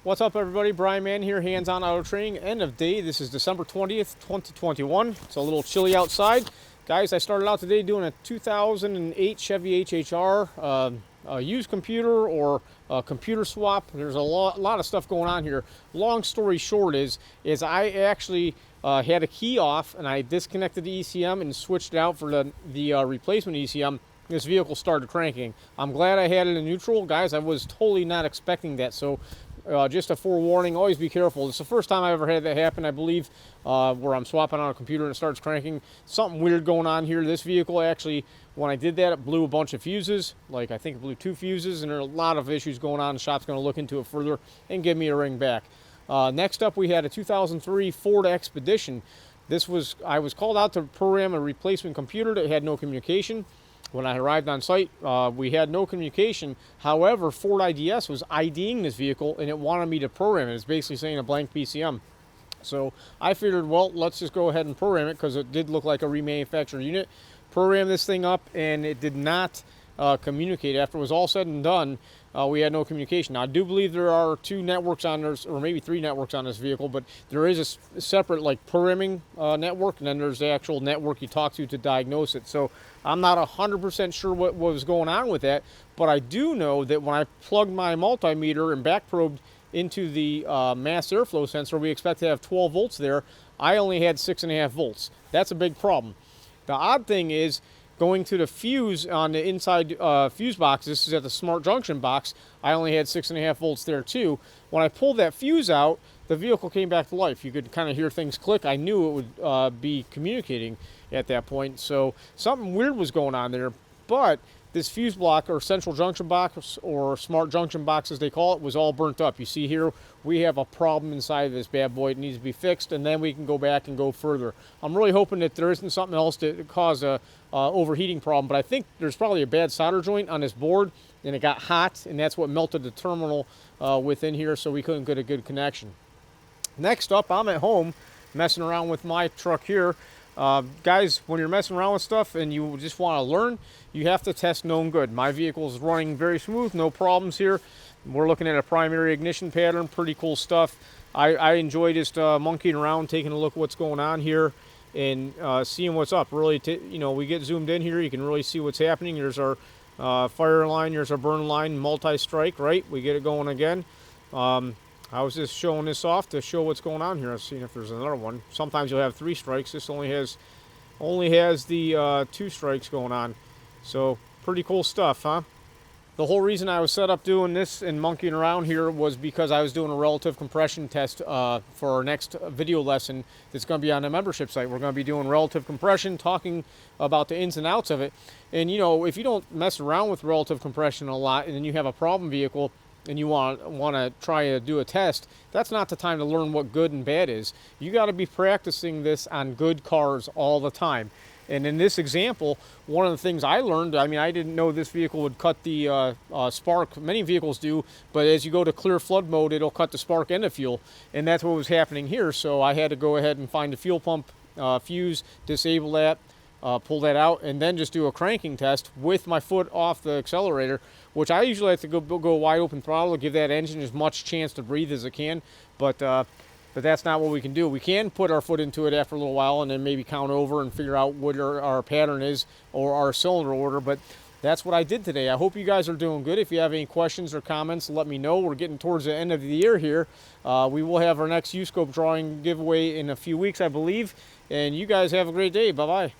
What's up, everybody? Brian Mann here, Hands On Auto Training. End of day. This is December 20th, 2021. It's a little chilly outside. Guys, I started out today doing a 2008 Chevy HHR, a used computer or a computer swap. There's a lot of stuff going on here. Long story short is I actually had a key off and I disconnected the ECM and switched it out for the replacement ECM. This vehicle started cranking. I'm glad I had it in neutral. Guys, I was totally not expecting that. So just a forewarning, always be careful. It's the first time I've ever had that happen, I believe, where I'm swapping on a computer and it starts cranking. Something weird going on here. This vehicle actually, when I did that, it blew a bunch of fuses. Like, I think it blew 2 fuses, and there are a lot of issues going on. The shop's going to look into it further and give me a ring back. Next up, we had a 2003 Ford Expedition. I was called out to program a replacement computer that had no communication. When I arrived on site, we had no communication. However, Ford IDS was IDing this vehicle and it wanted me to program it. It's basically saying a blank PCM. So I figured, well, let's just go ahead and program it because it did look like a remanufactured unit. Program this thing up and it did not communicate. After it was all said and done, we had no communication. Now, I do believe there are 2 networks on this, or maybe 3 networks on this vehicle, but there is a separate like programming network, and then there's the actual network you talk to diagnose it. So I'm not 100% sure what was going on with that, but I do know that when I plugged my multimeter and back probed into the mass airflow sensor, we expect to have 12 volts there. I only had 6.5 volts. That's a big problem. The odd thing is, going to the fuse on the inside fuse box, this is at the smart junction box, I only had 6.5 volts there too. When I pulled that fuse out, the vehicle came back to life. You could kind of hear things click. I knew it would be communicating at that point. So something weird was going on there. But this fuse block, or central junction box, or smart junction box as they call it, was all burnt up. You see here, we have a problem inside of this bad boy. It needs to be fixed, and then we can go back and go further. I'm really hoping that there isn't something else to cause a overheating problem, but I think there's probably a bad solder joint on this board, and it got hot, and that's what melted the terminal within here, so we couldn't get a good connection. Next up, I'm at home messing around with my truck here. Guys, when you're messing around with stuff and you just want to learn, you have to test known good. My vehicle is running very smooth, no problems here. We're looking at a primary ignition pattern, pretty cool stuff. I enjoy just monkeying around, taking a look at what's going on here and seeing what's up. Really, we get zoomed in here, you can really see what's happening. There's our fire line, there's our burn line, multi-strike, right? We get it going again. I was just showing this off to show what's going on here. I've seen if there's another one. Sometimes you'll have 3 strikes. This only has the 2 strikes going on. So pretty cool stuff, huh? The whole reason I was set up doing this and monkeying around here was because I was doing a relative compression test for our next video lesson that's going to be on the membership site. We're going to be doing relative compression, talking about the ins and outs of it. And if you don't mess around with relative compression a lot and then you have a problem vehicle and you want to try to do a test, that's not the time to learn what good and bad is. You got to be practicing this on good cars all the time. And in this example, one of the things I learned, I didn't know this vehicle would cut the spark. Many vehicles do, but as you go to clear flood mode, it'll cut the spark and the fuel. And that's what was happening here. So I had to go ahead and find the fuel pump fuse, disable that, pull that out, and then just do a cranking test with my foot off the accelerator, which I usually have to go wide open throttle to give that engine as much chance to breathe as it can. But that's not what we can do. We can put our foot into it after a little while and then maybe count over and figure out what our pattern is or our cylinder order. But that's what I did today. I hope you guys are doing good. If you have any questions or comments, let me know. We're getting towards the end of the year here. We will have our next U-Scope drawing giveaway in a few weeks, I believe. And you guys have a great day. Bye-bye.